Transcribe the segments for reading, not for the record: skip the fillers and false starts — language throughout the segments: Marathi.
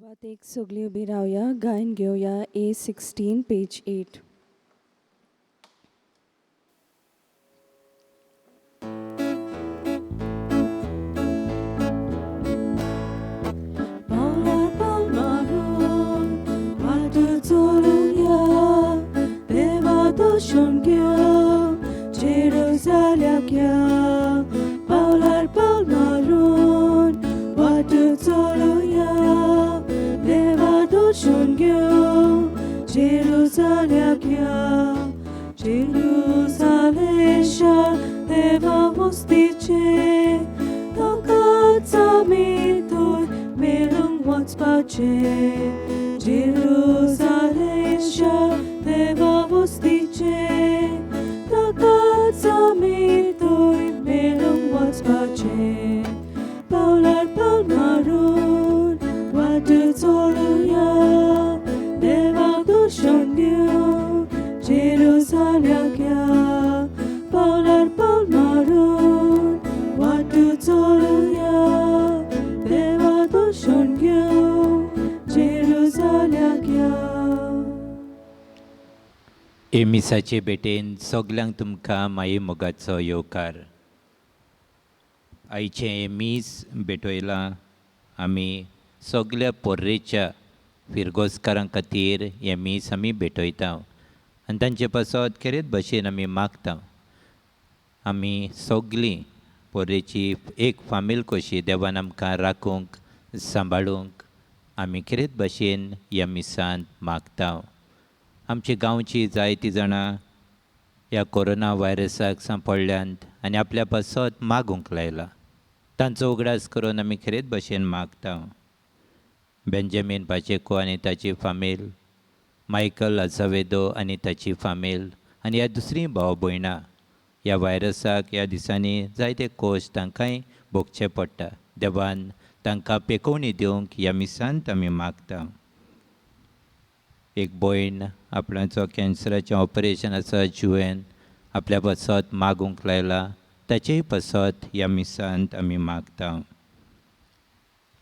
गावात एक सगळी उभी राहूया, गायन घेऊया A16 page 8. Paular palmaron, water zoluya, deva doshon gya, Jerusalem gya. Paular palmaron, water zoluya, deva doshon gya, Jerusalem gya. Jerusalem sha deva mostiche, Tokacami toy melung what's pace. Jerusalem sha deva mostiche, Tokacami toy melung what's pace. Paular palmaron, water zoluya, deva doshon gya, Jerusalem gya. Paular palmaron, water zoluya, deva doshon gya, Jerusalem gya. एमिसाचे बेटेन सगल्यांक तुमकां माये मोगाचो येवकार. आयचें एमीस भेटयलां आमी सगल्या पोर्रेच्या फिरगोसकारां खातीर हें मीस आमी भेटयता आनी तांचे पासत खरेंच भशेन आमी मागता. आमी सगलीं पोर्रेची एक फामील कशी देवान आमकां राखूंक सांबाळूंक आमी खरेंच भशेन ह्या मिसांत मागता. आमची गांवची जायतीं जाणां ह्या कोरोना व्हायरसाक सांपडल्यांत आनी आपल्या पासत मागूंक लायला. तांचो उगडास करून आमी खरेंच भशेन मागता. बेंजामीन पाचेको आनी ताची फामील, मायकल अझावेदो आनी ताची फामील आनी ह्या दुसरीं भाव भयणां ह्या व्हायरसाक ह्या दिसांनी जायते कोश्ट तांकांय भोगचे पडटा. देवान तांकां पेकोवणी दिवंक ह्या मिसांत आमी मागता. एक भयण आपणाचो कॅन्सराचें ऑपरेशन आसा जुवेन आपल्या पासत मागूंक लायला. ताचेय पासत ह्या मिसांत आमी मागता.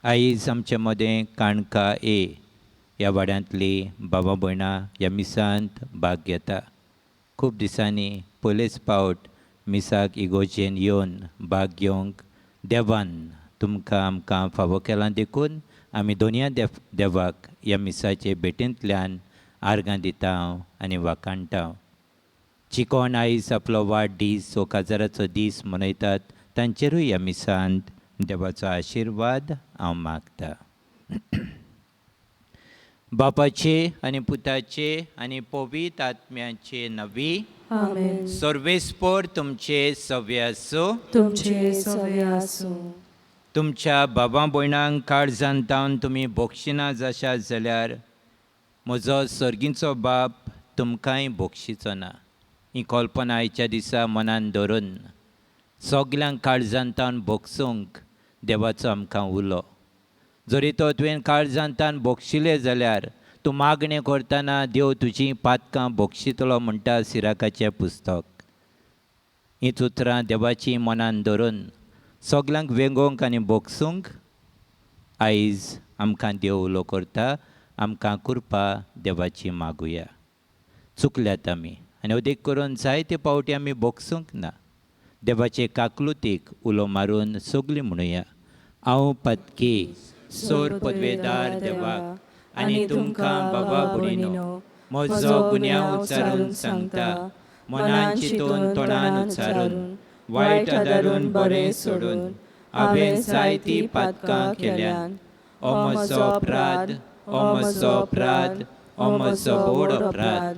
आयज आमचे मदें काणका ह्या वाड्यांतलीं भावां भयणां ह्या मिसांत भाग घेता. खूब दिसांनी पयलेच फावट मिसाक इगोजेन येवन भाग घेवंक देवान तुमकां आमकां फावो केलां देखून आमी दोनया देवाक ह्या मिसाचे भेटेंतल्यान आर्गां दिता आनी वाखाणटा. जी कोण आयज आपलो वाडदीस वा काजाराचो दीस मनयतात तांचेरूय ह्या मिसांत देवाचो आशिर्वाद हांव मागता. बापाचे आनी पुताचे आनी पवित्र आत्म्याचे नवी आमेन. सर्वेस्पोर तुमचे सव्य आसूं. तुमचे सवे आसूं. तुमच्या बाबा भयणांक काळजांत तावन तुमी भोगशिना जाशात जाल्यार म्हजो सर्गीचो बाप तुमकांय भोगशिचो ना. ही कल्पना आयच्या दिसा मनान धरून सगल्यांक काळजांत तावन भोगसूंक देवाचो आमकां उलो. जरी तो तुवें काळजांत तावन भोगशिलें जाल्यार तूं मागणें करतना देव तुजीं पातकां भोगशितलो म्हणटा सिराकाचें पुस्तक. हींच उतरां देवाची मनान धरून सगल्यांक वेंगोवंक आनी भोगसूंक आयज आमकां देव उलो करता. आमकां कृपा देवाची मागुया. चुकल्यात आमी आनी अदेक करून जायते पावटी आमी भोगसूंक ना. देवाचे काकलुतीक उलो मारून सगलीं म्हणुया. हांव पत्की सोर पदवेदार देवाक आनी तुमकां बाबा भयणीनो म्हजो गुन्यांव उच्चारून सांगता. मनान चिंतून तोंडान उच्चारून वायट आदारून बरें सोडून हांवें जायतीं पातकां केल्यान. हो म्हजो अपराध, हो म्हजो अपराध, हो म्हजो व्हड अपराध.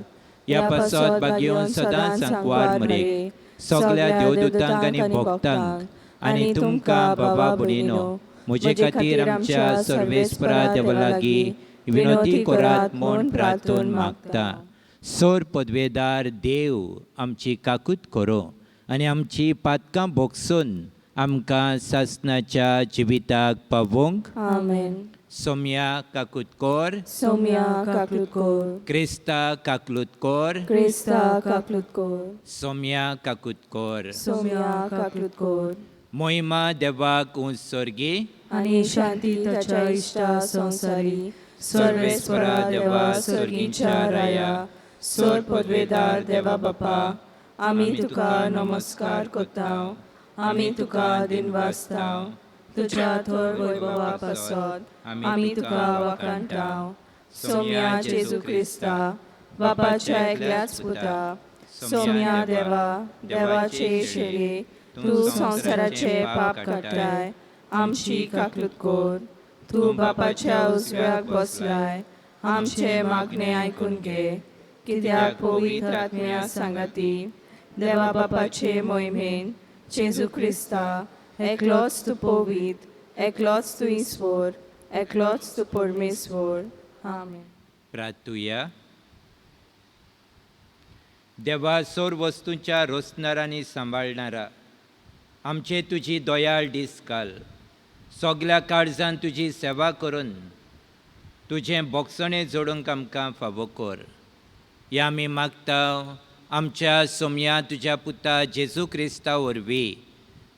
ह्या पासत भाग्योन सदांच सांकवार मरे सगल्या देवदूतांक आनी भक्तांक आनी तुमकां बाबा भयणीनो म्हजे खातीर आमच्या सर्वेस्परा देवा लागीं विनोदी करात म्हूण प्रार्थून मागता. सोर पदवेदार देव आमची काकूत करो आनी आमची पातकां भोगसून आमकां सासणाच्या जिविताक पावोवंक. आमेन. सोम्या काकूतकोर, सोम्या काकलुतकोर. क्रिस्ता काकलुतकोर, क्रिस्ता काकलुतकोर. सोम्या काकूतकोर. सोम्या काकलुतकोर. मोहिमा देवाक उंच सर्गी आणि शांती ताच्या इष्टा संसारी. सर्वेस्परा देवा सर्गीच्या राया, सोर पदवेदार देवा बापा, आमी तुका नमस्कार करताव, आमी तुका दिनवासताव. तुझ्या थोर वैभवा पासत आमी तुका वखाणटाव. सोम्या जेजू क्रिस्ता, बापाच्या एकल्याच पुता, सोम्या देवा, देवाचे शेरे, तू संसाराचे पाप काडटाय, आमची काकलूत कोर. तू बापाच्या उजव्याक बसलाय, आमचे मागणे आयकून घे. कित्याक पवित्र आत्म्या सांगाती, देवा बापाचे मोहिमेन, जेजू क्रिस्ता, एकलोच तू पवित्र, एकलोच तू ईश्वर, एकलोच तू परमेश्वर. आमेन. प्रार्थुया. देवा सोर वस्तूंच्या रोसणारांनी सांबाळणारा, आमचे तुजी दोयाळ दीस घाल. सगल्या काळजान तुजी सेवा करून तुजें बोगसणें जोडूंक आमकां फावो कर. हें आमी मागताव आमच्या सोम्या तुज्या पुता जेजू क्रिस्ता वरवीं.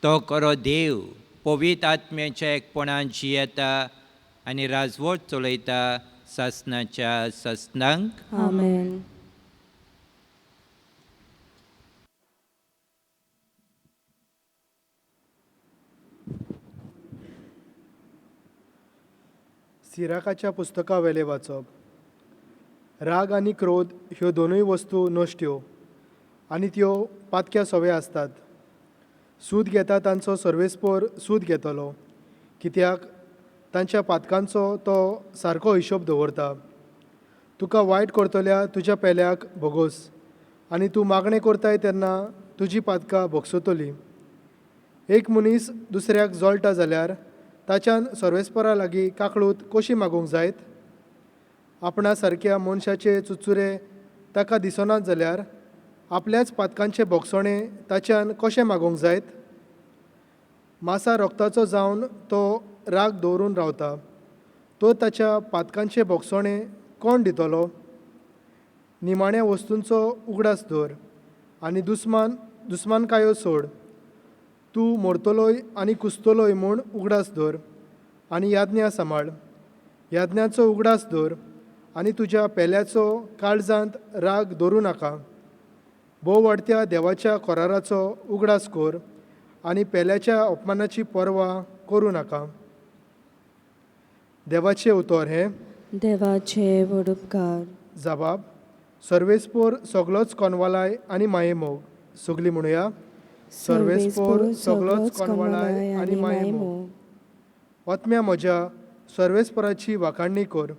तो खरो देव पवित्र आत्म्याच्या एकपणान जियेता आनी राजवट चलयता सासणाच्या सासणांक. आमेन. सिराकाच्या पुस्तका वेले वाचप. राग आनी क्रोध ह्यो दोनूय वस्तू नश्ट्यो आनी त्यो पातक्या सवय आसतात. सूद घेता तांचो सर्वेस्पोर सूद घेतलो, कित्याक तांच्या पातकांचो तो सारको हिशोब दवरता. तुका वायट करतल्या तुज्या पेल्याक भोगोस, आनी तूं मागणें करताय तेन्ना तुजी पातकां भोगसतली. एक मनीस दुसऱ्याक जळटा जाल्यार ताच्यान सर्वेस्परा लागीं काकळूत कशी मागूंक जायत? आपणा सारक्या मनशाचे चुचुरे ताका दिसनात जाल्यार आपल्याच पातकांचे भोगसणें ताच्यान कशें मागूंक जायत? मासा रोगताचो जावन तो राग दवरून रावता, तो ताच्या पातकांचे भोगसणें कोण दितलो? निमाण्या वस्तूंचो उगडास दवर आनी दुस्मानकायो सोड. तूं मरतलोय आनी कुसतलोय म्हूण उगडास दवर आनी याज्ञा सांबाळ. याज्ञाचो उगडास दवर आनी तुज्या पेल्याचो काळजांत राग दवरूं नाका. भोव वाडत्या देवाच्या कोराराचो उगडास कर आनी पेल्याच्या अपमानाची पर्वा करूं नाका. देवाचें उतर हें. देवाचे व्हड उपकार. जबाब. सर्वेस्पोर सगलोच कोनवालाय आनी माये मोग. सगलीं म्हणुया. सर्वेस्पोर सगलोच कोनवालाय आनी माये मोग. ओतम्या म्हज्या सर्वेस्पराची वाखाणणी कर.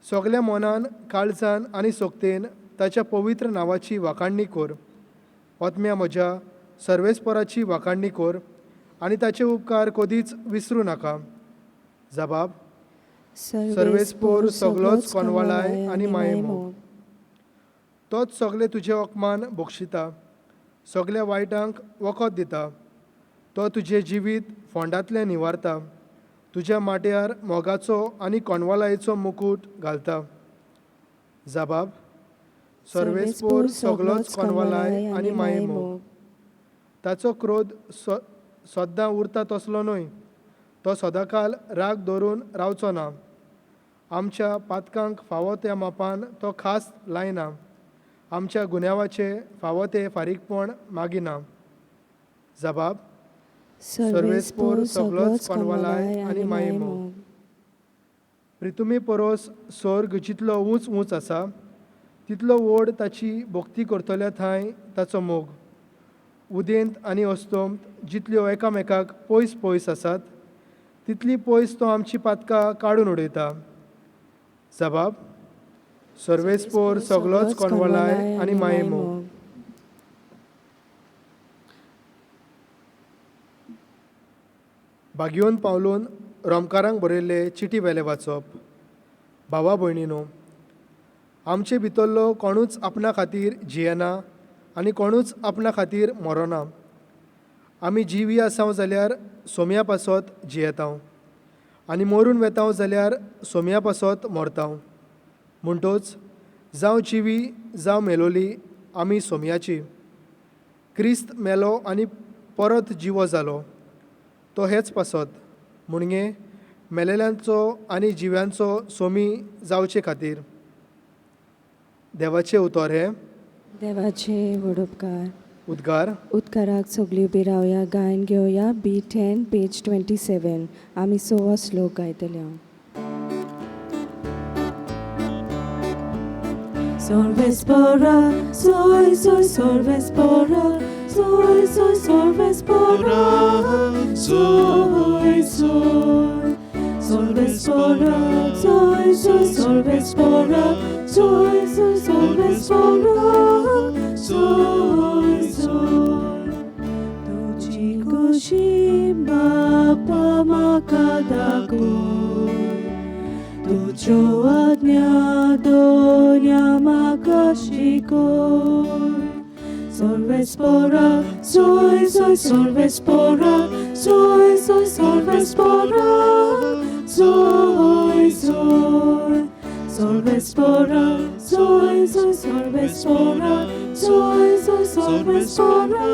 सगल्या मनान, काळजान आनी सोकतेन ताच्या पवित्र नांवाची वाखाणणी कर. ओतम्या म्हज्या सर्वेस्पराची वाखाणणी कर आनी ताचे उपकार कधीच विसरूं नाका. जबाब. सर्वेस्पोर सगलोच कोनवालाय आनी माये मोग. तोच सगले तुजे ओकमान बक्षिता, सगल्या वायटांक वखद दिता. तो तुजें जिवीत फोंडांतलें निवारता, तुज्या माट्यार मोगाचो आनी कोनवालायेचो मुकूट घालता. जबाब. सर्वेस्पोर सगलोच कोनवालाय आनी माये मोग. ताचो क्रोध सद्दां उरता तसलो न्हय. तो सदांकाल राग दवरून रावचो ना. आमच्या पातकांक फावो त्या मापान तो खास लायना. आमच्या गुन्यांवाचे फावो ते फारीकपण मागिना. जबाब. सर्वेस्पोर सगलोच कोनवालाय आनी माये मोग. प्रितुमे परोस स्वर्ग जितलो उंच उंच आसा, तितलो व्हड ताची भोक्ती करतल्या थंय ताचो मोग. उदेंत आनी अस्तोंत जितल्यो एकामेकाक पयस पयस आसात, तितली पयस तो आमची पातकां काडून उडयता. जबाब. सर्वेस्पोर सगलोच कोनवालाय आनी माये मोग. भाग्योन पावलून रोमकारांक बरयल्ले चिटी वेले वाचप. भावा भयणीनो, आमचे भितरलो कोणूच आपणा खातीर जियेना आनी कोणूच आपणा खातीर मरोना. आमी जिवी आसांव जाल्यार सोम्या पासत जियेतांव आनी मरून वेतांव जाल्यार सोम्या पासत मरतांव. म्हणटोच जावं जिवी जावं मेलोली आमी सोम्याची. क्रिस्त मेलो आनी परत जिवो जालो तो हेच पासत मुणगे मेलेल्यांचो आनी जिव्यांचो सोमी जावचे खातीर. देवाचे उतर हे देवाचे वडोपकार. उद्गार. उद्गाराक सगळीं उबी रावया, गायन घेवया. B10 page 27. आमी 6 श्लोक गायतले हांव. Sorvespora, soy, soy, sorvespora, soy, soy, sorvespora, soy, soy. Sorvespora, soy, soy, sorvespora, soy, soy, sorvespora, soy, soy. Tuci goshi bapa makadakoy, tujo agnya donya makashikoy. Sorvespora, soy, soy, sorvespora, soy, soy, sorvespora, soy, soy. Sorvespora, soy, soy, sorvespora, soy, soy, sorvespora,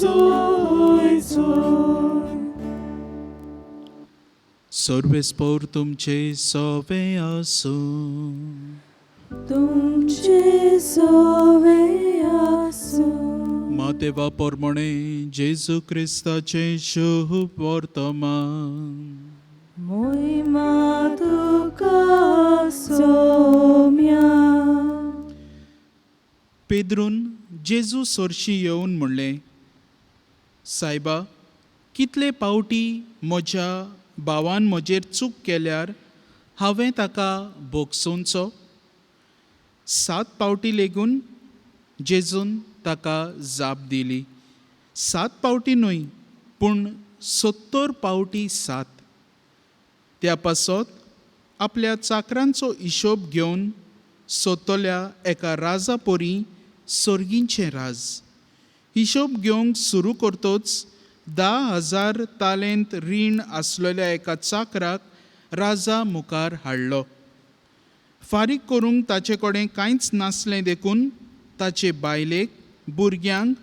soy, soy. सर्वेस्पोर तुमचे सोवे आसूं. तुमचे सोवे आसूं. मातेवा पोरमणे जेजू क्रिस्ताचे शुभ वर्तमान. मोहिमा तुका सोम्या. पेद्रून जेजू सोरशी येवन म्हणलें, सायबा, कितले पावटी म्हज्या भावान म्हजेर चूक केल्यार हांवें ताका भोगसूंचो? 7 पावटी लेगून? जेजून ताका जाप दिली, 7 पावटी न्हय, पूण 70 पावटी 7. त्या पासत आपल्या चाकरांचो हिशोब घेवन सोदतल्या एका राजा पोरी सोर्गींचें राज. हिशोब घेवंक सुरू करतोच 10,000 तालेंत रीण आसलेल्या एका चाकराक राजा मुखार हाडलो. फारीक करूंक ताचे कडेन कांयच नासलें देखून ताचे बायलेक, भुरग्यांक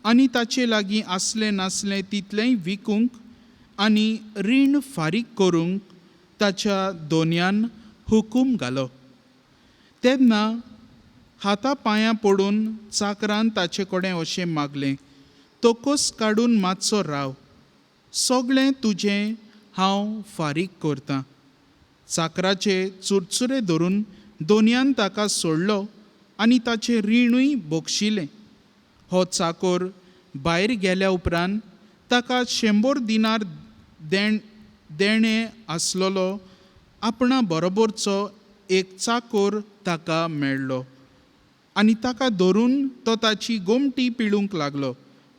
आनी ताचे लागीं आसलें नासलें तितलेंय विकूंक आनी रीण फारीक करूंक ताच्या दोनयान हुकूम घालो. तेन्ना हाता पांयां पडून चाकरान ताचे कडेन अशें मागलें, तोकोस काडून मातसो राव, सगळें तुजें हांव फारीक करतां. चाकराचे चुरचुरे धरून दोनयान ताका सोडलो आनी ताचें रीणूय बोगशिलें. हो चाकोर भायर गेल्या उपरांत ताका 100 दिनार देणें आसलोलो आपणा बरोबरचो एक चाकोर ताका मेळ्ळो आनी ताका धरून तो ताची गोमटी पिळूंक लागलो.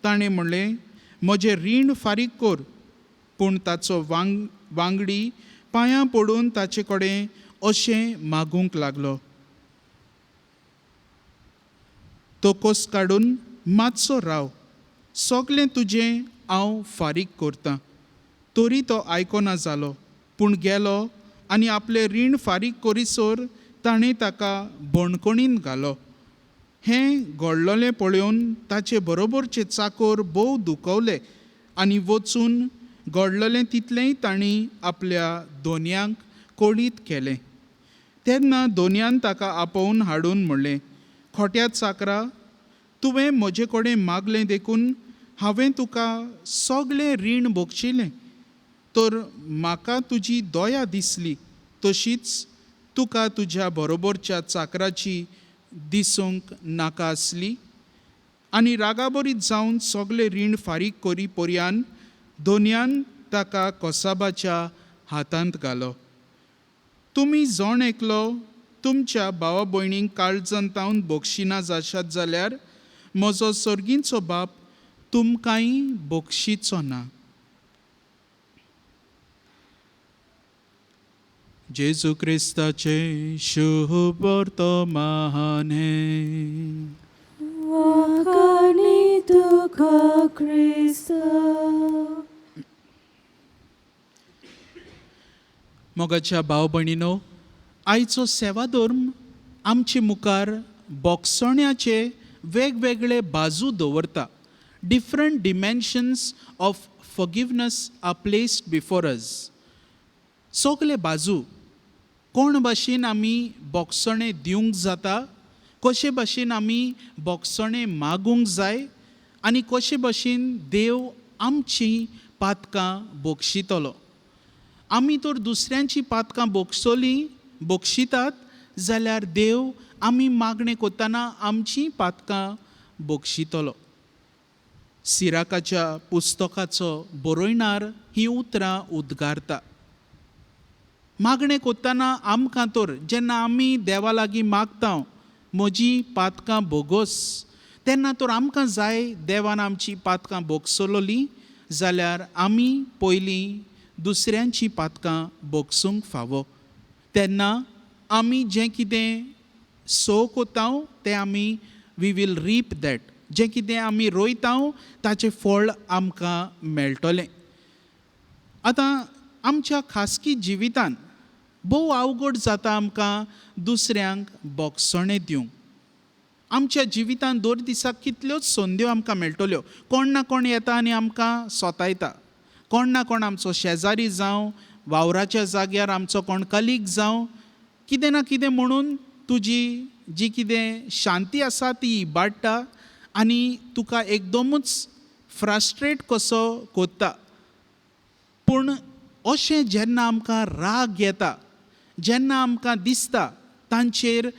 ताणें म्हणलें, म्हजें रीण फारीक कर. पूण ताचो वांगडी पांयां पडून ताचे कडेन अशें मागूंक लागलो, तोकोस काडून मातसो राव, सगळें तुजें हांव फारीक करतां. तरी तो आयकोना जालो, पूण गेलो आनी आपलें रीण फारीक करीसर ताणें ताका बणकणीन घालो. हें घडलोलें पळोवन ताचे बरोबरचे चाकोर भोव दुखवले आनी वचून घडलोलें तितलेंय तांणी आपल्या दोनयांक कळीत केलें. तेन्ना दोनयान ताका आपोवन हाडून म्हणलें, खोट्या चाकरा, तुवें म्हजे कडेन मागलें देखून हांवें तुका सगळें रीण भोगशिलें. तर म्हाका तुजी दया दिसली, तशीच तुका तुज्या बरोबरच्या चाकराची दिसूंक नाका आसली. आनी रागाबरीत जावन सगळें रीण फारीक करी पर्यान दोनयान ताका कोसाबाच्या हातांत घालो. तुमी जोण एकलो तुमच्या भावा भयणींक काळजांतावन भोगशिना जाशात जाल्यार म्हजो सर्गींचो बाप तुमकांय भोगशिचो ना. जेजू क्रिस्ताचे शुभ वर्तमान हे. वाखाणी तुका ख्रिस्त. मोगाच्या भाव भयणीनो, आयचो सेवा धर्म आमचे मुखार बोगसण्याचे वेगवेगळे बाजू दवरता. Different dimensions of forgiveness are placed before us. सगळे बाजू कोण भाशेन आमी बोगसणे दिवंक जाता, कशे भाशेन आमी बोगसणे मागूंक जाय आनी कशे भाशेन देव आमची पातकां बोगशितलो. आमी तर दुसऱ्यांची पातकां बोगशितात जाल्यार देव आमी मागणें करतना आमची पातकां बोगशितलो. सिराकाच्या पुस्तकाचो बरोयणार ही उतरां उद्गारता. मागणें करतना आमकां तर जेन्ना आमी देवा लागीं मागता म्हजी पातकां बोगोस, तेन्ना तर आमकां जाय देवान आमची पातकां बोगसलोली जाल्यार आमी पयलीं दुसऱ्यांची पातकां बोगसूंक फावो. तेन्ना आमी जें कितें सो कोता तें आमी वी वील रीप दॅट. जें कितें आमी रोयता ताचें फळ आमकां मेळटलें. आतां आमच्या खासगी जिवितांत भोव अवघड जाता आमकां दुसऱ्यांक बोगसणें दिवंक. आमच्या जिवितांत दर दिसाक कितल्योच संद्यो आमकां मेळटल्यो. कोण ना कोण येता आनी आमकां सोतायता. कोण ना कोण आमचो शेजारी जावं, वावराच्या जाग्यार आमचो कोण कलीग जावं, कितें ना कितें म्हणून तुजी जी कितें शांती आसा ती इबाडटा आनी तुका एकदमूच फ्रस्ट्रेट कसो कोत्ता. पूण अशें जेन्ना आमकां राग येता, जेन्ना आमकां दिसता तांचेर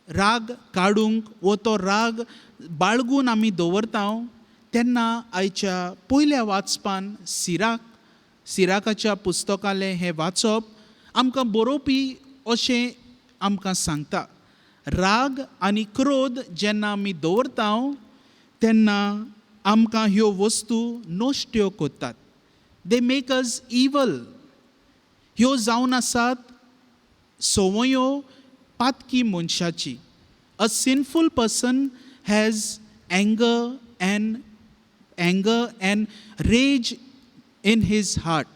राग काडूंक वो तो राग बाळगून आमी दवरता, तेन्ना आयच्या पयल्या वाचपान सिराकाच्या पुस्तकालें हें वाचप आमकां बरोवपी अशें आमकां सांगता. राग आनी क्रोध जेन्ना आमी दवरता तेन्ना आमकां ह्यो वस्तू नश्ट्यो कोत्तात. दे मेक अस इवल. ह्यो जावन आसात संवयो पातकी मनशाची. A sinful person has anger and rage in his heart.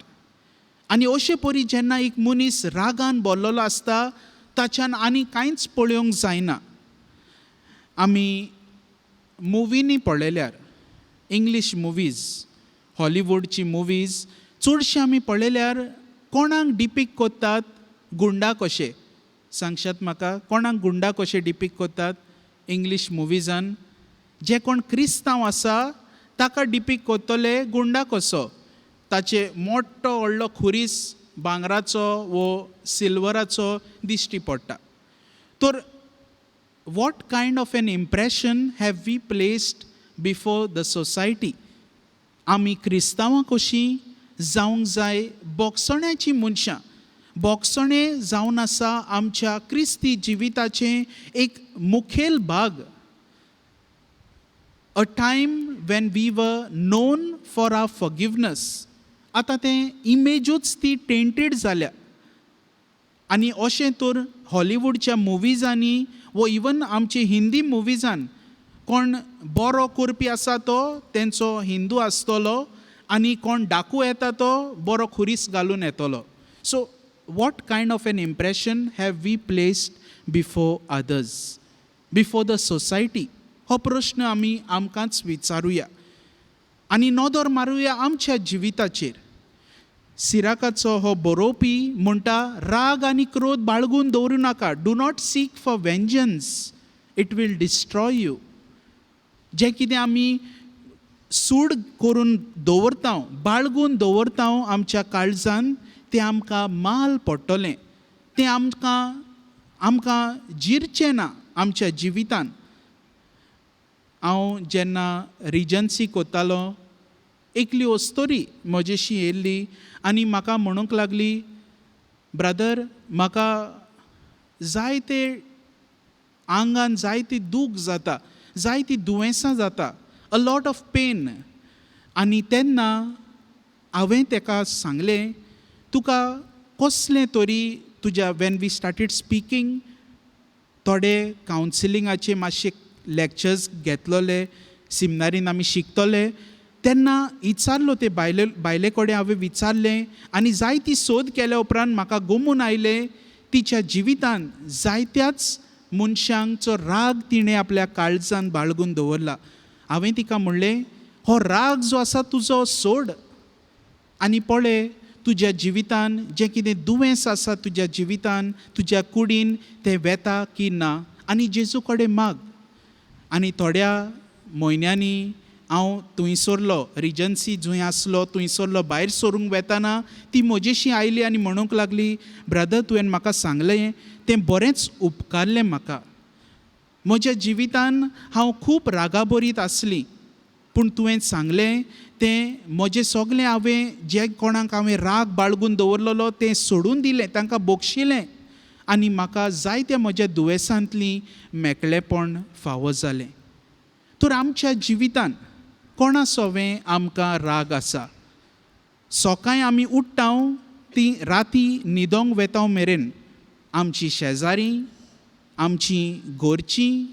आनी अशे परी जेन्ना एक मनीस रागान भरलेलो आसता ताच्यान आनी कांयच पळोवंक जायना. आमी मुवींनी पळयल्यार इंग्लीश मुवीज, हॉलिवूडची मुवीज चडशे आमी पळयल्यार कोणाक डिपिक्ट कोत्तात गुंडा कशे. सांगशात म्हाका कोणाक गुंडा कशे डिपिक्ट कोत्तात इंग्लीश मुवीजान. जे कोण क्रिस्तांव आसा ताका डिपिक्ट कोत्तले गुंडा कसो. ताचे मोठो व्हडलो खुरीस भांगराचो वो सिल्वराचो दिश्टी पडटा. तर what kind of an impression have we placed before the society. आमी क्रिस्तांवां कशीं जावंक जाय बोगसण्याची मनशां. बोगसणें जावन आसा आमच्या क्रिस्ती जिविताचें एक मुखेल भाग. A time when we were known for our forgiveness. आतां तें इमेजूच ती टेंटेड जाल्या. आनी अशें तर हॉलिवूडच्या मुवीजांनी वो इवन आमचे हिंदी मुवीजान कोण बरो करपी आसा तो तेंचो हिंदू आसतलो आनी कोण डाकू येता तो बरो खुरीस घालून येतलो. So what kind of an impression have we placed before others, before the society. हो प्रश्न आमी आमकांच विचारुया आनी नदर मारुया आमच्या जिविताचेर. सिराकाचो हो बरोवपी म्हणटा राग आनी क्रोध बाळगून दवरूं नाका. Do not seek for vengeance, it will destroy you. जें कितें आमी सूड करून दवरता, बाळगून दवरता आमच्या काळजान, तें आमकां माल पडटलें. तें आमकां जिरचें ना आमच्या जिवितान. हांव जेन्ना रिजन्सी कोत्तालो एकली वस्तोरी म्हजेशी येयल्ली आनी म्हाका म्हणूंक लागली, ब्रदर म्हाका जायते आंगान जायतें दूख जाता, जायतीं दुयेंसां जाता, अ लॉट ऑफ पेन. आनी तेन्ना हांवें ताका सांगलें तुका कसलें तरी तुज्या वेन वी स्टार्टेड स्पिकींग थोडे कावन्सिलिंगाचे मातशे लॅक्चर्स घेतलोले, सिमिनारीन आमी शिकतले. तेन्ना विचारलो ते बायले कडेन हांवें विचारलें आनी जायती सोद केल्या उपरांत म्हाका गमून आयलें तिच्या जिवितान जायत्याच मनशांचो राग तिणें आपल्या काळजान बाळगून दवरला. हांवें तिका म्हणलें हो राग जो आसा तुजो सोड आनी पळय तुज्या जिवितान जें कितें दुयेंस आसा तुज्या जिवितान तुज्या कुडीन तें वेता की ना आनी जेजू कडेन माग. आनी थोड्या म्हयन्यांनी हांव थंयसरलो रिजन्सी जंय आसलो थंयसरलो भायर सरूंक वेताना ती म्हजेशी आयली आनी म्हणूंक लागली, ब्रदर तुवें म्हाका सांगलें तें बरेंच उपकारलें म्हाका. म्हज्या जिवितान हांव खूब रागाबरीत आसली पूण तुवें सांगलें तें म्हजें सगलें हांवें जे कोणाक हांवें राग बाळगून दवरलेलो तें सोडून दिलें, तांकां बोगशिलें आनी म्हाका जायत्या म्हज्या दुयेंसांतलीं मेकळेपण फावो जालें. तर आमच्या जिवितान कोणासोवें आमकां राग आसा. सकाळीं आमी उठ्ठांव ती राती न्हिदोंक वेतांव मेरेन आमची शेजारी, आमची घरचीं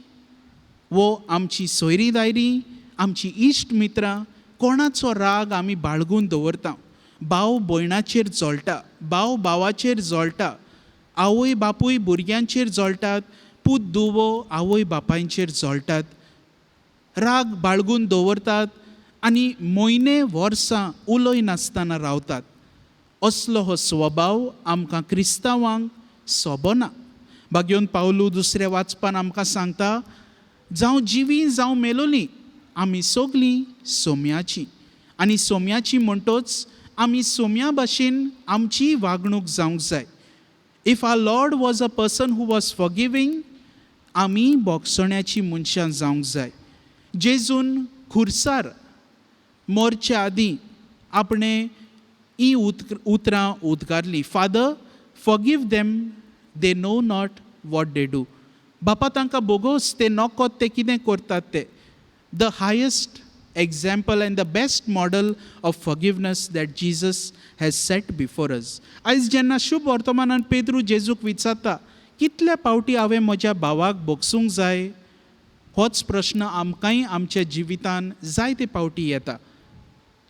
वो आमची सोयरी दायरी, आमची इश्ट मित्रां कोणाचो राग आमी बाळगून दवरता. भाव भयणाचेर जळटा, भाव भावाचेर जळटा, आवय बापूय भुरग्यांचेर जळटात, पूत धुवो आवय बापायंचेर जळटात. राग बाळगून दवरतात आनी म्हयने वर्सां उलय नासतना रावतात. असलो हो स्वभाव आमकां क्रिस्तांवांक सोबना. भाग्योन पावलू दुसऱ्या वाचपान आमकां सांगता, जावं जिवीं जावं मेलोलीं आमी सगलीं सोम्याचीं आनी सोम्याचीं म्हणटोच आमी सोम्या भाशेन आमची वागणूक जावंक जाय. If our Lord was a person who was forgiving, आमी बोगसण्याचीं मनशां जावंक जाय. जेजून खुर्सार मोरच्या आदीं आपणें ही उतरां उद्गारलीं, Father forgive them, they know not what they do. बापा तांकां बोगोस, ते नोकोत ते कितें करतात ते. The highest example and the best model of forgiveness that Jesus has set before us. आयज जेन्ना शुभ वर्तमानान पेद्रू जेजूक विचारता, कितल्या पावटी हांवें म्हज्या भावाक बोगसूंक जाय, होच प्रश्न आमकांय आमच्या जिवितान जायते पावटी येता.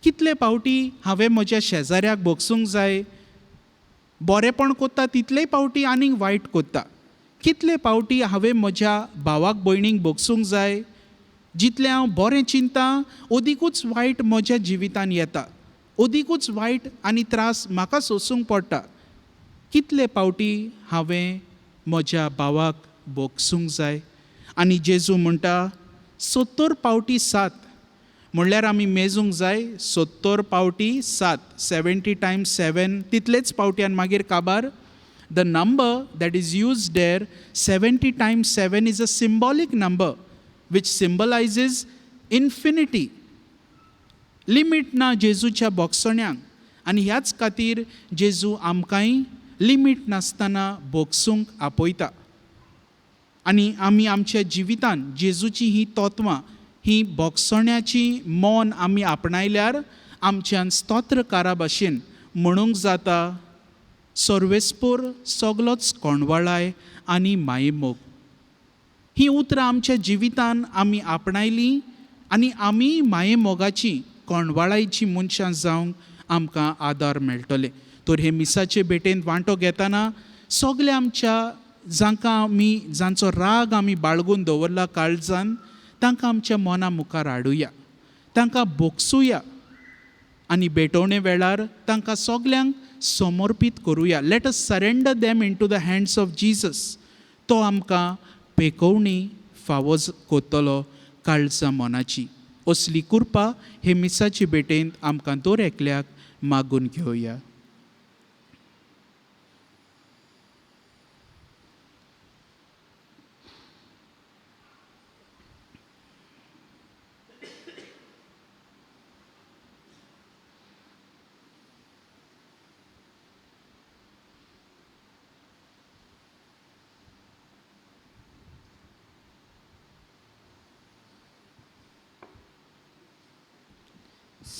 कितले पावटी हांवें म्हज्या शेजाऱ्याक बोगसूंक जाय, बरेंपण कोत्ता तितलेय पावटी आनीक वायट कोत्ता. कितले पावटी हांवें म्हज्या भावाक भयणीक बोगसूंक जाय, जितलें हांव बरें चिंतां ओदीकूच वायट म्हज्या जिवितान येता, ओदीकूच वायट आनी त्रास म्हाका सोंसूंक पडटा. कितले पावटी हांवें म्हज्या भावाक बोगसूंक जाय. आनी जेजू म्हणटा 70 पावटी 7 म्हणल्यार आमी मेजूंक जाय 70 पावटी 7, 70 times 7 तितलेच पावटी आनी मागीर काबार. The number that is used there, 70 times 7, is a symbolic number which symbolizes infinity. Limit ना जेजूच्या बोगसण्यांक आनी ह्याच खातीर जेजू आमकांय लिमीट नासतना बोगसूंक आपयता. आनी आमी आमच्या जिवितान जेजूची ही तत्वां, ही बोगसण्याची मोन आमी आपणायल्यार आमच्यान स्तोत्रकारा भाशेन म्हणूंक जाता, सर्वेस्पोर सगलोच कोणवाळाय आनी मायेमोग. ही उतरां आमच्या जिवितान आमी आपणायलीं आनी आमी मायेमोगाची कोणवाळायची मनशां जावंक आमकां आदार मेळटले. तर हे मिसाचे भेटेंत वांटो घेतना सगल्या आमच्या जांचो राग आमी बाळगून दवरला काळजान, तांकां आमच्या मना मुखार हाडुया, तांकां बोगसुया आनी भेटोवणे वेळार तांकां सगल्यांक समर्पीत करुया. Let us surrender them in to the hands of Jesus. तो आमकां पेकोवणी फावो कोत्तलो काळजा मनाची. असली कृपा हे मिसाचे भेटेंत आमकां दर एकल्याक मागून घेवया.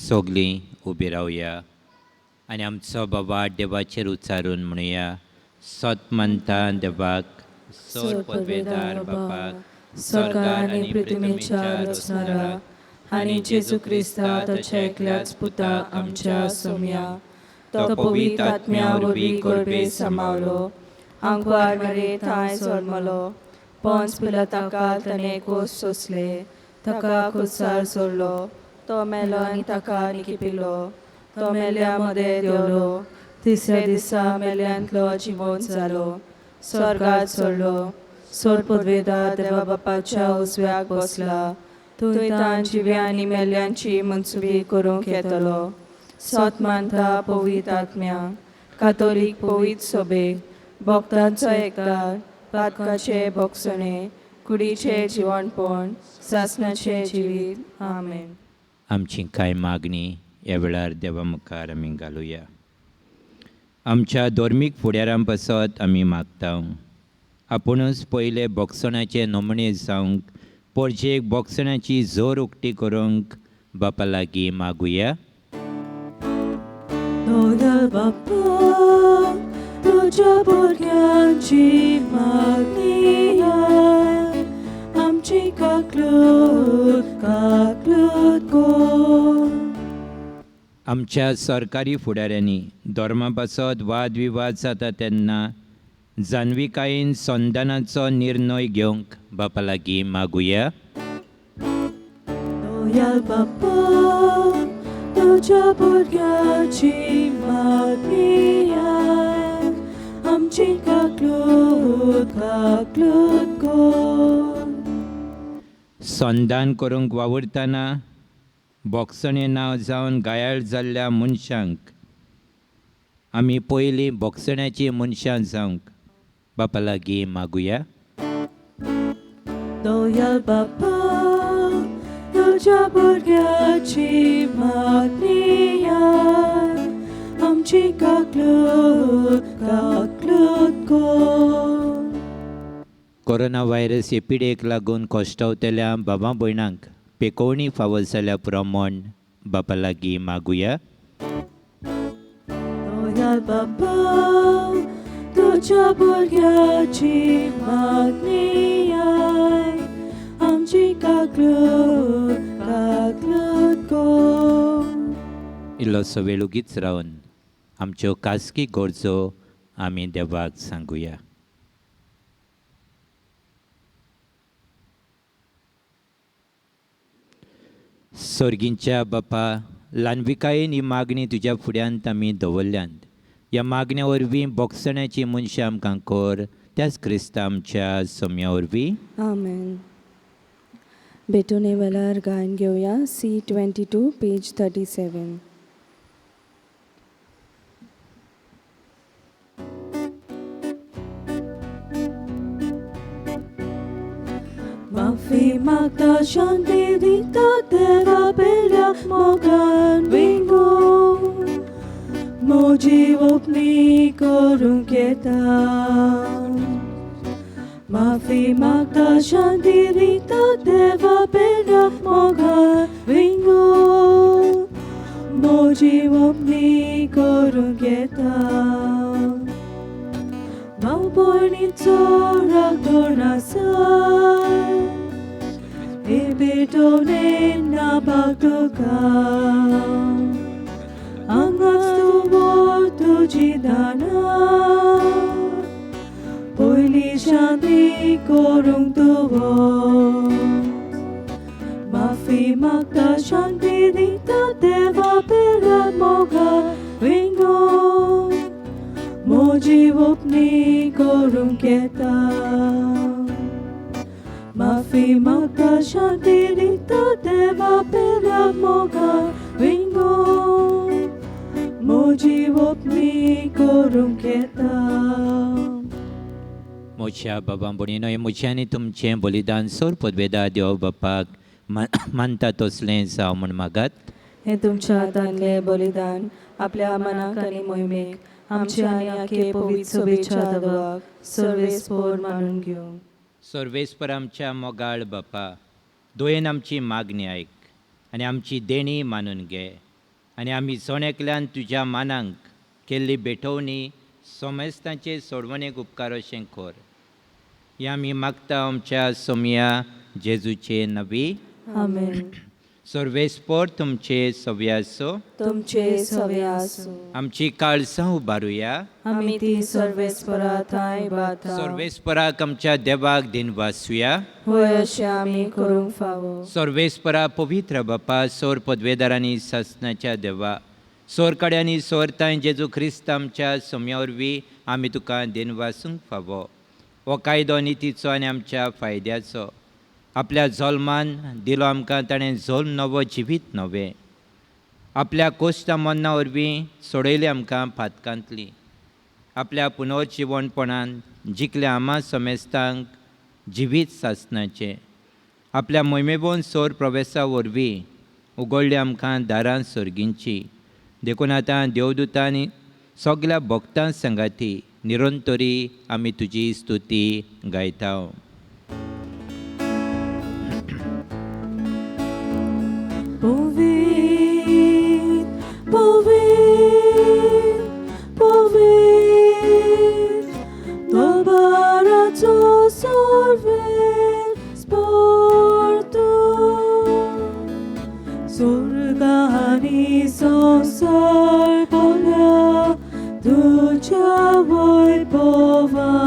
सगलीं उबी रावया आनी आमचो बाबा देवाचेर उच्चारून म्हणुया. सत म्हणटा देवाक, सोर पदवेदार बापाक, स्वर्गार आनी पृथ्वीच्या रचणारा आनी जेजू क्रिस्ता ताच्या एकल्याच पुता आमच्या सोम्या, तो पवित्र आत्म्या वरवीं गोडबे सांबाळलो, आंकवार मरे थंय जल्मलो, पोंच पिलाताका ताणें कोस सोंसले, ताका खुर्सार सोडलो, तो मेलो आनी ताका आनी पिलो तो मेल्या मध्ये देवलो तिसऱ्या दिसा मेल्यांतलो जिवंत जालो स्वर्गात चडलो सोर पदवेदा देवा बापाच्या उजव्याक बसला थंय तां जिव्या आनी मेल्यांची मनसुबी करूंक येतलो सोत मानता पवित्र आत्म्या कातोलीक पवित्र सभेक भक्तांचो एकदार पातकाचे भोगसणे कुडीचे जिवणपण सासणाचे जिवीत आमेन. आमची कांय मागणी ह्या वेळार देवा मुखार आमी घालुया. आमच्या धर्मीक फुडारां पासत आमी मागता आपुणूच पयले भोगसणाचे नमणे जावंक पोरजेक भोगसणाची जोर उक्ती करूंक बापा लागीं मागुया. दोदल बाप्पा तुझ्या भुरग्यांची मागणी आय आमची काकलूत काकलूत कोर. आमच्या सरकारी फुडाऱ्यांनी धर्मा पासत वाद विवाद जाता तेन्ना जाणविकायेन संधानाचो निर्णय घेवंक बापा लागीं मागुया. दोयाल बाप्पा तुझ्या भुरग्यांची मागणी आय आमची काकलूत काकलूत कोर. संधान करूंक वावुरतना भोगसणे नांव जावन घायाळ जाल्ल्या मनशांक आमी पयलीं भोगसण्याची मनशां जावंक बापा लागीं मागुया. दोयाल बाप्पा तुझ्या भुरग्यांची मागणी आय आमची काकलूत काकलूत कोर. कोरोना व्हायरस एपिडेक लागून कश्टावतल्या बाबा भयणांक पेकोवणी फावो जाल्या प्रमाण बापा लागीं मागुया. दोयाल बाप्पा तुझ्या भुरग्यांची मागणी आय आमची काकलूत काकलूत कोर. इल्लोसो वेळ उगीच रावन आमच्यो खासगी गरजो आमी देवाक सांगुया. सर्गींच्या बापा ल्हानविकायेन ही मागणी तुज्या फुड्यांत आमी दवरल्यांत. ह्या मागण्या वरवीं भोगसण्याची मनशां आमकां कर त्याच क्रिस्ता आमच्या सोम्या वरवीं आमेन. बेटोने वेळार गायन घेवया C22 पेज 37. माफी मागता शांती दिता देवा बेल्या मोगान विंगो मोजी ओपनी करूंक येता. माफी मागता शांती दिता देवा बेल्या मोगान विंगो मोजी ओपनी करूंक येता. भाव भयणीचो राग धोरण आसा हे बेटोने नाभाग तुका हांगाच तूं तुजी दाना पयली शांती करूंक तुवो. माफी मागता शांती दिता देवा बेल्या मोगा विंगो मोजी ओपनी करूंक येता. माफी मागता शांती दिता देवा बेल्या मोगा विंगो मोजी ओपनी करूंक येता. म्हज्या बाबा भयणीनो हे म्हजें आनी तुमचें बलिदान सोर पदवेदा देव बापाक मानता तसलें जावं म्हण मागात. हे तुमच्या हातांतले बलिदान आपल्या मनाक आनी मोहिमेक आमच्या आनी आखे पवित्र सभेच्या देवाक सर्वेस्पोर मानून घेवंक. सर्वेस्पर आमच्या मोगाळ बापा दोयेन आमची मागणी आयक आनी आमची देणी मानून घे आनी आमी सोण्याकल्यान तुज्या मानांक केल्ली बेठवणी सोमेस्तांचे सोडवणेक उपकार अशें कर. हें आमी मागता आमच्या सोम्या जेजूचे नबी. आमेन. सर्वेस्पर तुमचे सव्य आसो. तुमचे सवे आसूं. आमची काळजां उबारुया. आमी ती सर्वेस्परा थंय बाता. सर्वेस्पराक आमच्या देवाक दिन वाचुया. होय अशें आमी करूंक फावो. सर्वेस्परा पवित्र बापा, सोर पदवेदारांनी सासणाच्या देवा, सोर कड्यांनी सोरताय जेजू क्रिस्त आमच्या सोम्या वरवीं आमी तुका दिन वाचूंक फावो. हो कायदो नितीचो आनी आमच्या फायद्याचो. आपल्या जल्मान दिलो आमकां ताणें जल्म नवो जिवीत नवें. आपल्या कोश्टा मन्ना वरवीं सोडयली आमकां फातकांतली. आपल्या पुनर्जिवणपणान जिखल्या आमा समेस्तांक जिवीत सासणाचें. आपल्या मोहिमेबोन सोर प्रवेशा वरवीं उगडली आमकां दारां सर्गींची. देखून आतां देवदूतांनी सगल्या भक्तां संगाती निरंतरी आमी तुजी स्तुती गायता. Povit, povit, povit, Tobarato sorvel sportu. Surgani sonsar pola, tuja wojpowan.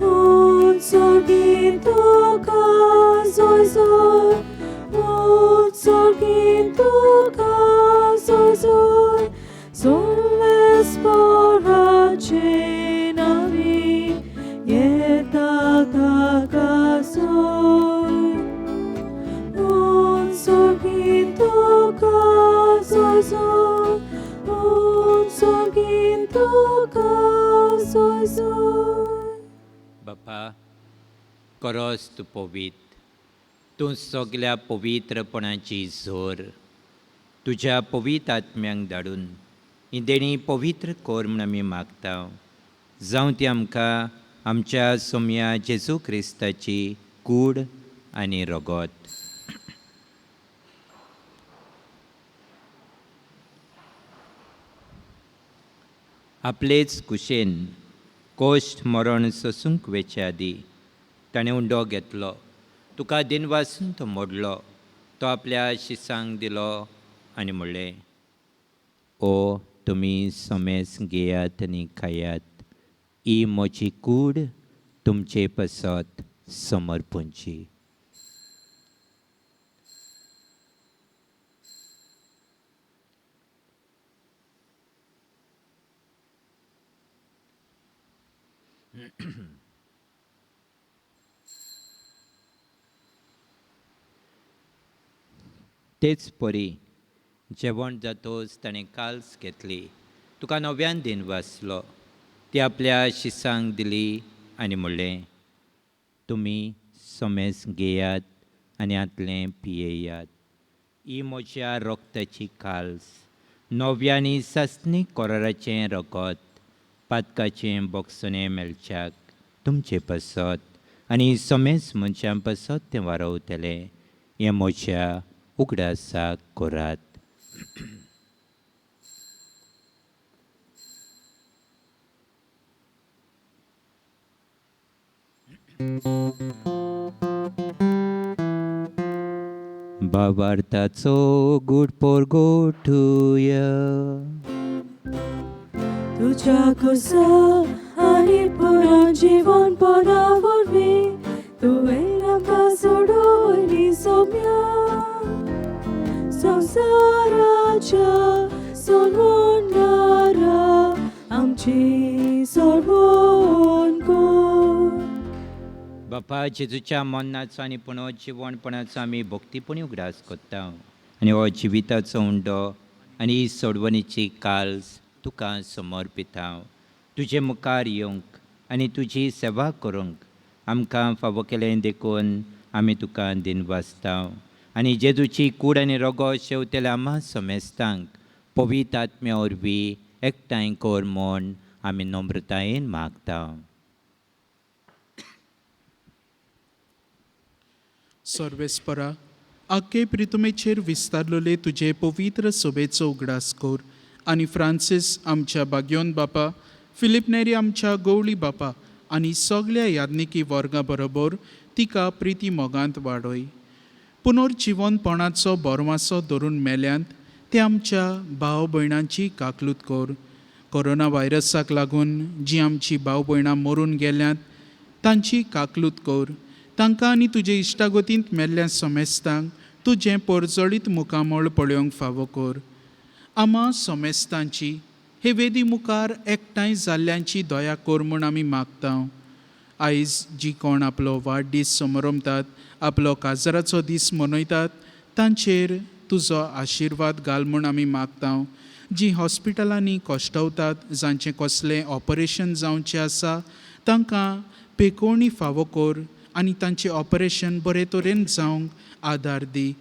Un sorginto kazoj zoj, sorginto kazoj, solves poračenami, jedna takazoj. Un sorginto kazoj, un sorginto kazoj. बापा, करोस तूं पवित. तूं सगल्या पवित्रपणाची झोर तुज्या पवित्र आत्म्यांक धाडून ही देणी पवित्र कोर म्हूण आमी मागता. जावं ती आमकां आमच्या सोम्या जेजू क्रिस्ताची कूड आनी रगत. आपलेच कुशेन कोश्ट मरण सोसूंक वेचे आदी ताणें उंडो घेतलो. तुका दिन वाचून तो मोडलो. तो आपल्या शिसांक दिलो आनी म्हणलें, ओ तुमी समेस घेयात आनी खायात. ही म्हजी कूड तुमचे पसत समर्पणची. तेच परी जेवण जातोच ताणें काल्स घेतली. तुका नव्यान दिन वाचलो. ती आपल्या शिसांक दिली आनी म्हणलें, तुमी समेस घेयात आनी आतलें पियेयात. ही म्हज्या रोगताची काल्स, नव्यानी सासणी कोराराचें रगत, पातकाचें बोगसणें मेलच्याक तुमचे पसत आनी समेस मनशां पसत तें वारवतलें. हें म्हज्या उगडासाक कोरात. भावार्थाचो गुडपोर गोठुया. तुझ्या कुसा आणि पुन्हा जीवन पणा वरवीं तुवें आमकां सोडून सोम्या. संसाराच्या सोडवणारा आमची सोडवण कर. बापा, जेजूच्या मरणाचो आनी पुनर्जिवणपणाचो आमी भक्तीपणी उगडास कोत्ता आनी हो जिविताचो उंडो आनी ही सोडवणीची काल्स तुका समर्पिता. तुजे मुखार येवंक आनी तुजी सेवा करूंक आमकां फावो केलें देखून आमी तुका दिन वाचता. आनी जेजूची कूड आनी रगत शेवतेल्या आमा समेस्तांक पवित्र आत्म्या वरवीं एकठांय कर म्हूण आमी नम्रतायेन मागता. सर्वेस्परा, आख्खे प्रितुमेचेर विस्तारलेले तुजे पवित्र सोबेचो उगडास कोर आनी फ्रांसीस आमच्या बाग्योन बापा, फिलिप नेरी आमच्या गवळी बापा आनी सगळ्या याज्ञिकी वर्गा बरोबर तिका प्रिती मोगांत वाडय. पुनर्जिवनपणाचो बोरवासो धरून मेल्यांत ते आमच्या भाव भयणांची काकलूत कर. कोरोना व्हायरसाक लागून जी आमची भाव भयणां मरून गेल्यांत तांची काकलूत कर. तांकां आनी तुजे इश्टागतींत मेल्ल्या सोमेस्तांक तुजें परजळीत मुखामळ पळोवंक फावो कर. आमा सोमेस्तांची हे वेदी मुखार एकठांय जाल्ल्यांची दया कर म्हूण आमी मागता. आयज जी कोण आपलो वाडदीस समारंभतात, आपलो काजराचो दीस मनयतात, तांचेर तुजो आशिर्वाद घाल म्हूण आमी मागता. जी हॉस्पिटलांनी कोश्टवतात, जांचें कसलें ऑपरेशन जावचें आसा, तांकां पेकोवणी फावो कर आनी तांचें ऑपरेशन बरे तरेन जावंक आदार दी.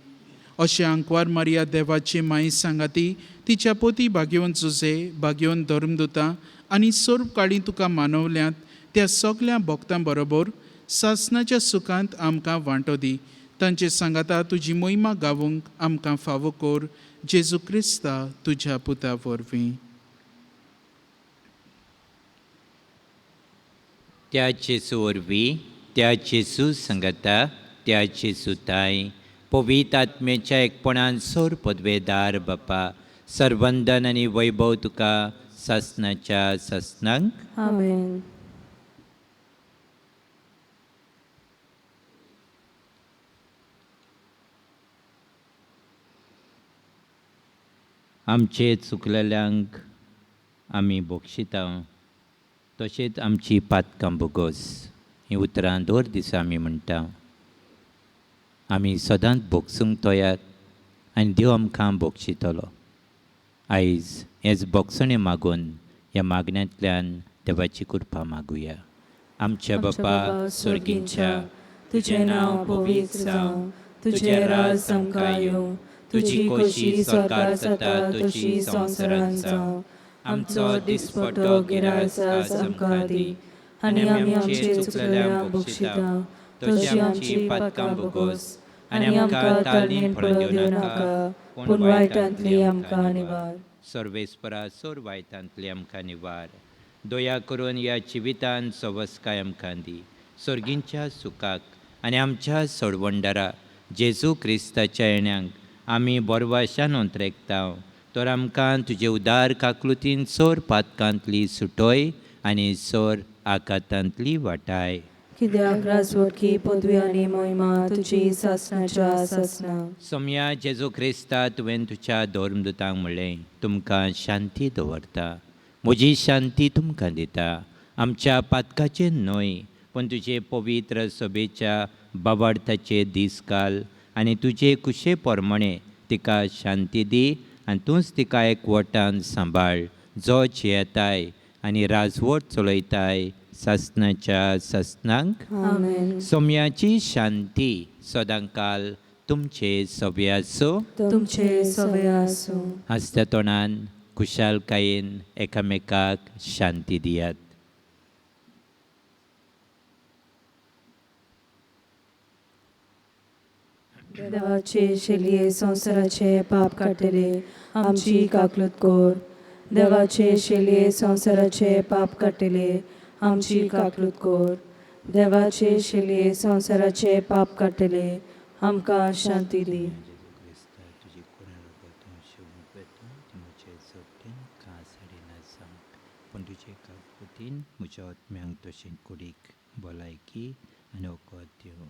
अशें आंकवार मारिया देवाची माई सांगाती, तिच्या पोती भाग्यवन जुजे, भाग्यवन धर्मदुतां आनी सर्व काळी तुका मानवल्यांत त्या सगळ्या भक्तां बरोबर सासणाच्या सुखांत आमकां वांटो दी. तांचे सांगाता तुजी महिमा गावूंक आमकां फावो कर. जेजू क्रिस्ता तुज्या पुता वरवीं. त्या जेजू वरवीं, त्या जेजू सांगाता, त्या जेजू ताई, पवित्र आत्मेच्या एकपणान सोर पदवेदार बापा, सर्वंदन आनी वैभव तुका सासणाच्या सासणांक. आमेन. आमचे चुकलेल्यांक आमी बक्षिता, तशेंच आमची पातकां बोगोस. ही उतरां दर दिसा आमी म्हणटा. आमी सदांच बोगसूंक तयार आनी देव आमकां बक्षितलो. आयज हेच बोगसणे मागून ह्या मागण्यांतल्यान देवाची कृपा मागुया. आमच्या बापा स्वर्गींच्या, तुजें नांव पवित्र जावं, तुजें राज आमकां येवं, तुजी खोशी स्वर्गार जाता तशी संवसारांत जावं. आमचो दिसपट्टो गिरायक आज आमकां दी, आनी आमी आमचे चुकलेल्यांक बक्षिता, तशी आमची पातकां बोगोस, आनी आमकां ताळणीन पडूंक दिवं नाका, पूण वायटांतली आमकां निवार. सर्वेस्परा सोर वायटांतली आमकां निवार. दया करून ह्या जिवितान सवस्काय आमकां दी. सर्गींच्या सुखाक आनी आमच्या सोडवंडारा जेजू क्रिस्ताच्या येण्याक आमी बोरवाशान अंतरेकता. तर आमकां तुजे उदार काकलुतीन सोर पातकांतली सुटोय आनी सोर आकांतांतली वाटाय. कित्याक राजवटकी पदवी आनी महिमा तुजी सासणाच्या सासना. सोम्या जेजू क्रिस्ता तुवें तुज्या धर्मदुतांक म्हणलें, तुमकां शांती दवरता, म्हजी शांती तुमकां दिता. आमच्या पातकाचेर न्हय, पूण तुजे पवित्र सभेच्या बाबार्थाचे दीस घाल आनी तुजे कुशे प्रमाणे तिका शांती दी. आनी तूंच तिका एकवटान सांबाळ, जो जियेताय आनी राजवट चलयताय सासणाच्या सासणांक. आमेन. सोम्याची शांती सदांकाल तुमचे सभे आसूं. तुमचे सवे आसूं. हसत्या तोंडान खुशालकायेन एकामेकाक शांती दियात. देवाचे शेलये संवसाराचे पाप काडटले, आमची काकलूत कोर. देवाचे शेलये संवसाराचे पाप काडटले, आमची काकलूत कोर. देवाचे शेलये संवसाराचे पाप काडटले, आमकां शांती दी. पूण तुजे काकूतीन म्हज्या आत्म्यांक तशें कुडीक भलायकी आनी वखद दिवं.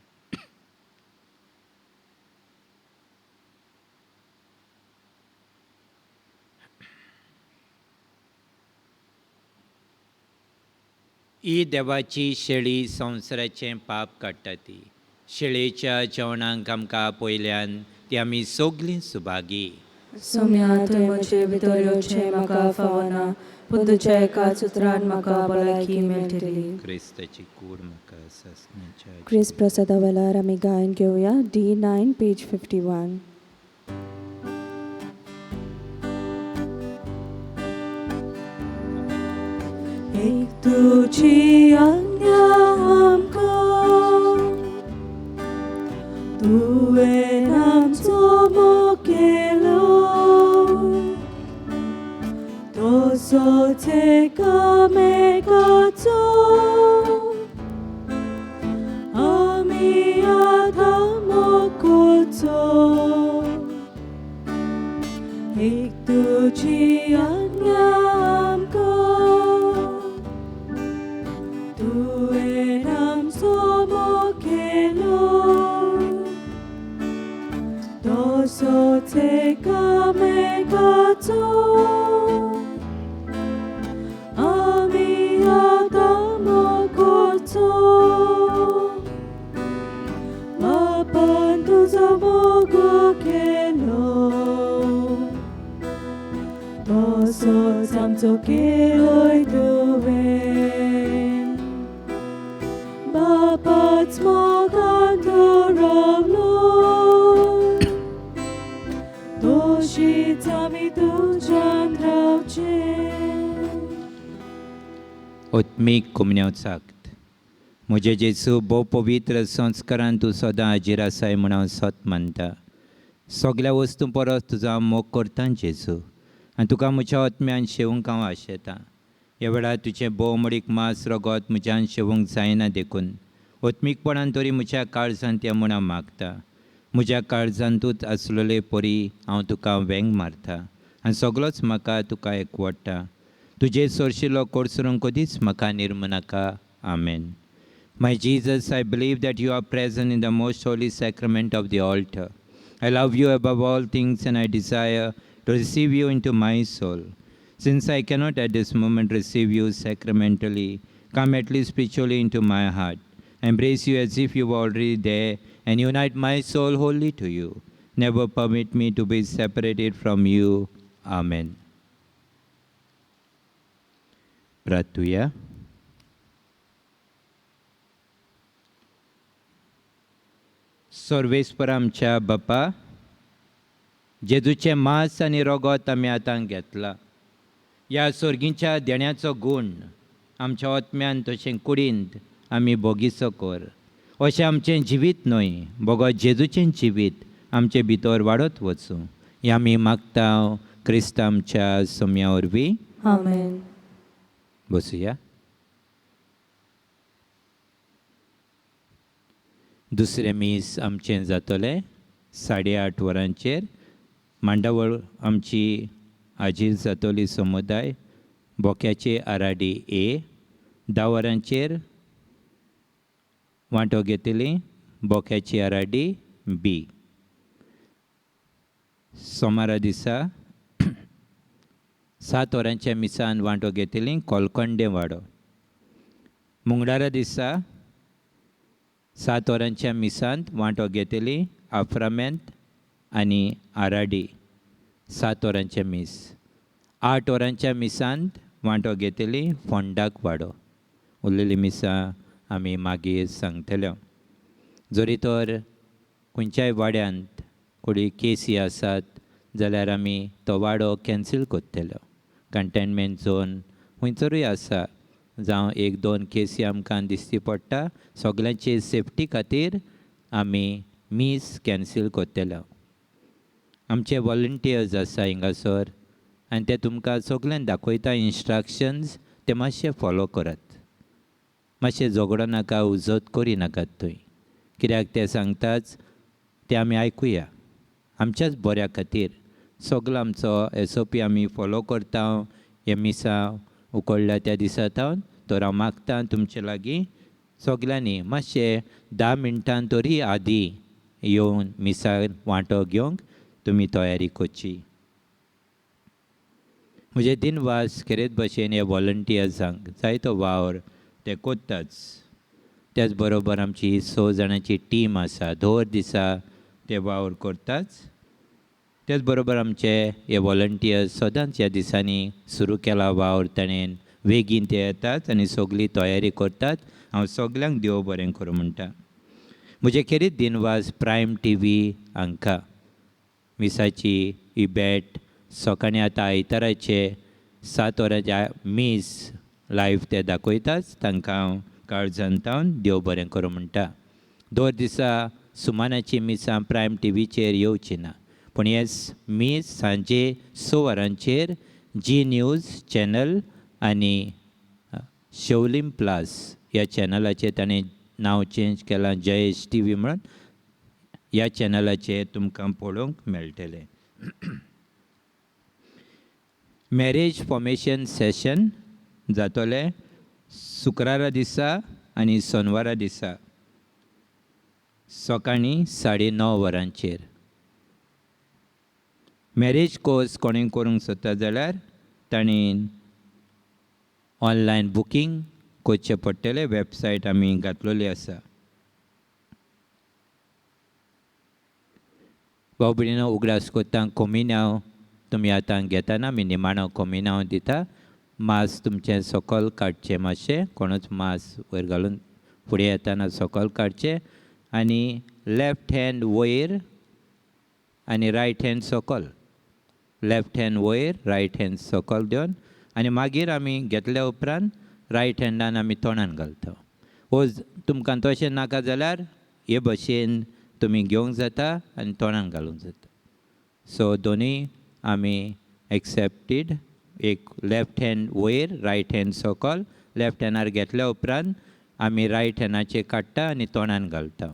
ही देवाची शेळी संवसाराचें पाप काडटा ती. शेळयेच्या जेवणाक आमकां पयल्यान ती आमी सगलीं सुभागी. सोम्या थंय म्हजे भितर येवचें म्हाका फावना, पूण तुज्या एकाच उतरान म्हाका भलायकी मेळटली. क्रिस्ताची कूड म्हाका सासणाच्या क्रिस्त प्रसादा वेळार आमी गायन घेवया D9 पेज 51. एक तुजी आज्ञा आमकां, तुवें आमचो मोग केलो, तसोच एकामेकाचो आमी आतां मोग करचो. एक तुझी आज्ञा आमकां तुवें आमचो मोग केलो तसोच एकामेकाचो आमी आतां मोग करचो बापान तुजो मोग केलो तसोच आमचो केलोय तुवें बापाच मोगान रावलो तशीच आमी तुज्यान रावचे ओत्मीक कुमन्यावचाक म्हजे जेजू भोव पवित्र संस्कारान तूं सदां हाजीर आसाय म्हूण हांव सत मानता सगल्या वस्तू परस तुजो हांव मोग करता जेजू आनी तुका म्हज्या आत्म्यान शेवूंक हांव आशेतां ह्या वेळार तुजें भोवमडीक मांस रगत म्हज्यान शेवूंक जायना देखून ओत्मीकपणान तरी म्हज्या काळजांत या म्हूण हांव मागतां म्हज्या काळजांतूच आसलेले परी हांव तुका वेंग मारता आनी सगळोच म्हाका तुका एकवडटा तुजे सोरशिल्लो कोर्सुरूंक कधीच म्हाका निर्म नाका आमेन My Jesus, I believe that you are present in the most holy sacrament of the altar. I love you above all things and I desire to receive you into my soul. Since I cannot at this moment receive you sacramentally, come at least spiritually into my heart. Embrace you as if you were already there and unite my soul wholly to you. Never permit me to be separated from you. Amen. Pratuya. सर्वेस्पर आमच्या बापा जेजूचें मांस आनी रगत आमी आतां घेतला ह्या सर्गीच्या देण्याचो गूण आमच्या आत्म्यान तशें कुडींत आमी बोगिसो कर अशें आमचें जिवीत न्हय भगत जेजूचें जिवीत आमचे भितर वाडत वचूं हें आमी मागता क्रिस्त आमच्या सोम्या वरवीं आमेन बसुया दुसरें मीस आमचें जातलें 8:30 वरांचेर मांडावळ आमची हाजीर जातली समुदाय बोक्याचे आराडी ए 10 वरांचेर वांटो घेतली बोक्याची आराडी बी सोमारा दिसा 7 वरांच्या मिसान वांटो घेतली कोलकोंडे वाडो मुंगडारा दिसा 7 वरांच्या मिसांत वांटो घेतली आफ्रामेंत आनी आराडी 7 वरांचे मीस 8 वरांच्या मिसांत वांटो घेतली फोंडाक वाडो उरलेली मिसां आमी मागीर सांगतल्यो जरी तर खंयच्याय वाड्यांत कोणी केसी आसात जाल्यार आमी तो वाडो कॅन्सील करतलो कंटेनमेंट झोन खंयसरूय आसा जावं 1-2 केसी आमकां दिसती पडटा सगल्यांचे सेफ्टी खातीर आमी मीस कॅन्सील करतलो आमचे वॉलंटियर्स आसा हिंगासर आनी ते तुमकां सगळ्यांक दाखयता इंस्ट्रक्शन्स ते मातशे फॉलो करात मातशें झगडो नाका उजत करी नाकात थंय कित्याक ते सांगताच ते आमी आयकुया आमच्याच बऱ्या खातीर सगळो आमचो SOP आमी फॉलो करता हे मिसा उकडल्या त्या दिसा तर हांव मागतां तुमचे लागीं सगल्यांनी मातशे 10 मिनटां तरी आदीं येवन मिसाक वांटो घेवंक तुमी तयारी करची म्हजे दिनवास खेरेत भशेन हे वॉलंटियर्सांक जायतो वावर ते कोत्ताच त्याच बरोबर आमची 6 जाणांची टीम आसा दर दिसा ते वावर करताच त्याच बरोबर आमचे हे वॉलंटियर्स सदांच ह्या दिसांनी सुरू केला वावर ताणें बेगीन ते येतात आनी सगळी तयारी करतात हांव सगल्यांक देव बरें करूं म्हणटा म्हजे खेरीत दिनवास प्रायम TV हांकां मिसाची इबॅट सकाळीं आतां आयताराचे 7 वरांच्या मीस लायव्ह ते दाखयताच तांकां हांव काळजांतावन देव बरें करूं म्हणटा दर दिसा सुमानाची मिसां प्रायम TVचेर येवची ना पूण हे मीस सांजे 6 वरांचेर जी न्यूज चॅनल आनी शिवलिम प्लस ह्या चॅनलाचेर ताणें नांव चेंज केलां जयेश TV म्हणून ह्या चॅनलाचेर तुमकां पळोवंक मेळटलें मॅरेज फॉर्मेशन सेशन जातोलें शुक्रारा दिसा आनी सोनवारा दिसा सकाळीं 9:30 वरांचेर. मॅरेज कोर्स कोणें करूंक सोदता जाल्यार ताणें ऑनलायन बुकींग करचें पडटलें. वेबसायट आमी घातलेली आसा. भाव भयणीनो, उगडास कोत्तां कोमिन्यांव तुमी आतां घेतना आमी निमाणो कोमिन्यांव दिता. मास तुमचें सकयल काडचें मातशें. कोणूच मास वयर घालून फुडें येताना सकयल काडचें आनी लेफ्ट हँड वयर आनी रायट हँड सकयल. लेफ्ट हँड वयर रायट हँड सकयल दिवन आनी मागीर आमी घेतल्या उपरांत रायट हँडान आमी तोंडान घालता. वो तुमकां तशें नाका जाल्यार हे भशेन तुमी घेवंक जाता आनी तोंडान घालूंक जाता. सो दोनूय आमी एक्सेप्टेड. एक लेफ्ट हँड वयर रायट हँड सकयल. लेफ्ट हँडार घेतल्या उपरांत आमी रायट हँडाचेर काडटा आनी तोंडान घालता.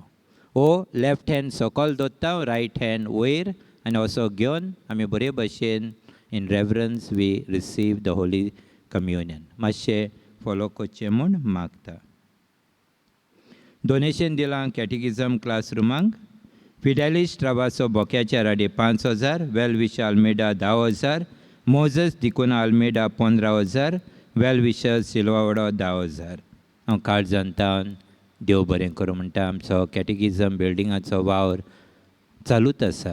वो लेफ्ट हँड सकयल दवरता, रायट हँड वयर आनी असो घेवन आमी बरे भशेन in reverence we receive the holy communion. मातशें फॉलो करचें म्हूण मागता. डोनेशन दिलां कॅटेकिझम क्लासरुमांक. फिडेलिस ट्रावासो बोक्याच्या राडे 5,000, well wisher Almeida 10,000, Moses D'Cunha Almeida 15,000, well wisher Silvawado 10,000. हांव काळजांतावन देव बरें करूं म्हणटा. आमचो कॅटेकिझम बिल्डिंगाचो वावर चालूच आसा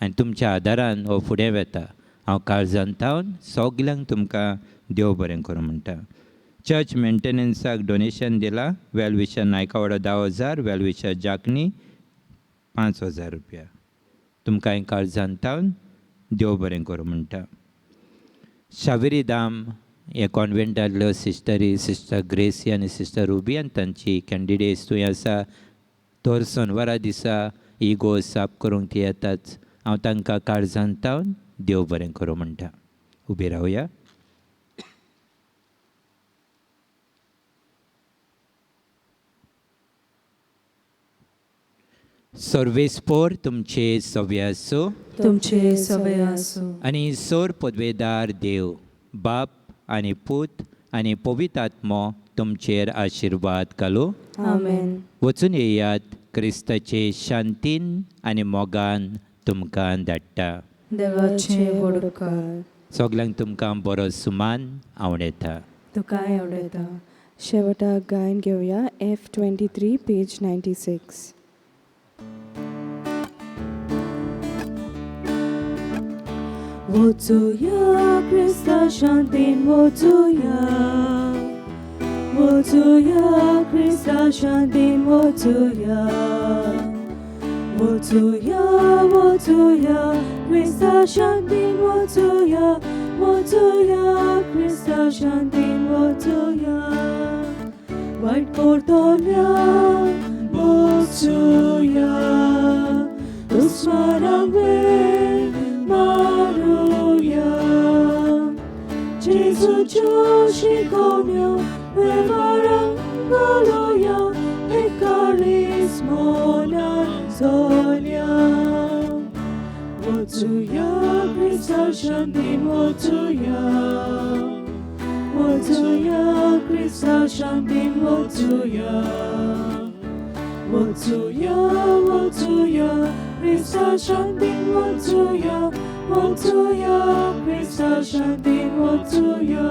आनी तुमच्या आदारान हो फुडें वता. हांव काळजांतावन सगल्यांक तुमकां देव बरें करूं म्हणटा. चर्च मेंटेनन्साक डोनेशन दिलां. Well wisher Naikawado 10,000, well wisher जाकणी 5,000 रुपया. तुमकां हांवें काळजांतावन देव बरें करूं म्हणटा. शावेरी धाम हे कॉन्वेंटांतल्यो सिस्टरी, सिस्टर ग्रेसी आनी सिस्टर रुबी आनी तांची कॅन्डिडेट्स थंय आसा. दर सोनवारा दिसा इगो साफ करूंक ती येताच. हांव तांकां काळजांतावन देव बरें करूं म्हणटा. उबी रावया. सर्वेस्पोर तुमचे सवे आसूं तुमचे सवे आसूं आनी सोर पदवेदार देव बाप आनी पूत आनी पवित्र आत्मो तुमचेर आशिर्वाद घालूं. आमेन. वचून येयात. क्रिस्ताचे शांतीन आनी मोगान तुमकां धाडटा. देवाचे वडकार. सगल्यांक तुमकां बरो सुमान आवडेता. तुकाय आवडटा. शेवटाक गायन घेवया F23 पेज 96. वचूया क्रिस्ता शांतीन वचूया. वचूया क्रिस्ता शांतीन वचूया. वचूया वचूया क्रिस्ता शांतीन वचूया. वचूया क्रिस्ता शांतीन वचूया. वायट करतल्यांक वचूया. दुस्मानांक वेळ मारूया. जेजूच्यो शिकवण्यो वेव्हारांत घालुया. एकालीस मोनान चलया. वचूया क्रिस्ता शांतीन वचूया. वचूया क्रिस्ता शांतीन वचूया. वचूया वचूया क्रिस्ता शांतीन वचूया. वचूया क्रिस्ता शांतीन वचूया.